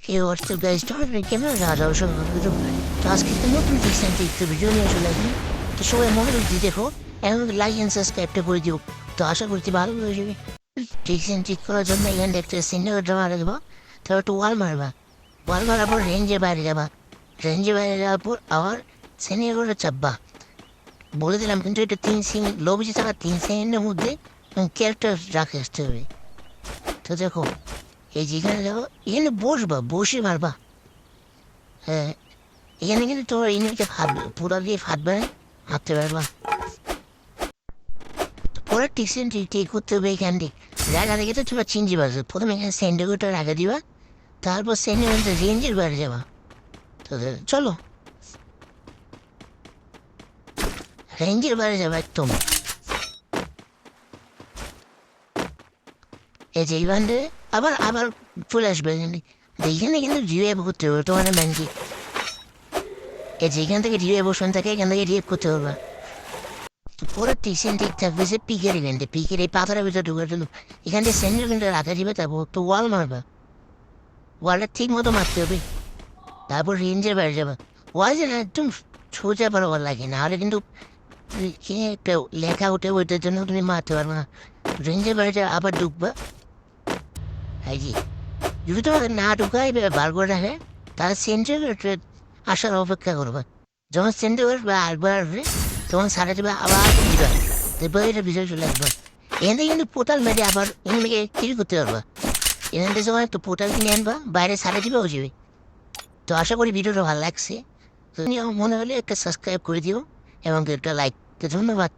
Hey, what's up guys? Today কেমন আছো? তো আজকে একটা নতুন রিসেন্ট একটা ভিডিও নিয়ে চলে আসলাম। তো সবাই মনোযোগ দিয়ে দেখো এবং লাইক এন্ড সাবস্ক্রাইবটা করে দিও। তো আশা করছি ভালো হয়ে যাবে। রিসেন্ট ঠিক করার জন্য এখানে একটা সিনিয়র ড্রামা রাখবো। তারপর একটু ওয়াল মারবা। ওয়াল মারার পর রেঞ্জের বাইরে যাবা। রেঞ্জের বাইরে যাওয়ার পর আবার সিনিয়র করে চাপবা। বলে দিলাম কিন্তু এটা 3 সেকেন্ড লো বেশি থাকা 3 সেকেন্ডের মধ্যে ক্যারেক্টার রাখে আসতে হবে। তো দেখো এই যেখানে যাবো এখানে বসবা বসে মারবা। হ্যাঁ এখানে কিন্তু তোমার ইনিকে ফাটবে পুরা দিয়ে ফাটবে হাঁটতে পারবা। পরে টিকসেন ঠিক করতে হবে এখান থেকে রাখা থেকে তো তোমরা চিনতে পারছো। প্রথমে এখানে স্যান্ডেলটা রাখা দিবা, তারপর স্যান্ডেল রেঞ্জের বাইরে যাবা। তো চলো রেঞ্জের বাইরে যাবা একদম। এই যে এইখানে আবার আবার চলে আসবে এইখানে কিন্তু রিওয়েব করতে হবে তোমার ম্যানকে। এই যে এখান থেকে রিওয়েব বসন থাকে এখান থেকে রিওয়েব করতে হবে। পুরো টিকসেন ঠিক থাকবে যে পিকের ইভেন্টে পিকের এই পাথরের ভিতরে ঢুকার জন্য এখান থেকে স্যান্ডেল কিন্তু রাখা দিবে। তারপর তো ওয়াল মারবা, ওয়ালটা ঠিক মতো মারতে হবে। তারপর রেঞ্জের বাইরে যাবা। ওয়াল যেন একদম সোজা বরাবর লাগে না হলে কিন্তু একটা লেখা উঠে ওইটার জন্য তুমি মারতে পারবে না। রেঞ্জের বাইরে আবার ঢুকবা। এই যে যদি তোমাকে না ঢুকাই বার করে রাখে তাহলে সেন্টার আসার অপেক্ষা করবা। যখন সেন্টার বা আরেকবার আসবে তখন সারা যাবে আবার দিবা। এরপর এটা বিষয় চলে আসবা। এখান থেকে কিন্তু পোর্টাল মেরে আবার এখান থেকে কিল করতে পারবা। এখান থেকে যখন একটু পোর্টাল কিনে আনবা বাইরে সারা দিবে ও যাবে। তো আশা করি ভিডিওটা ভালো লাগছে। তো মনে হলে একটা সাবস্ক্রাইব করে দিও এবং একটা লাইক। ধন্যবাদ।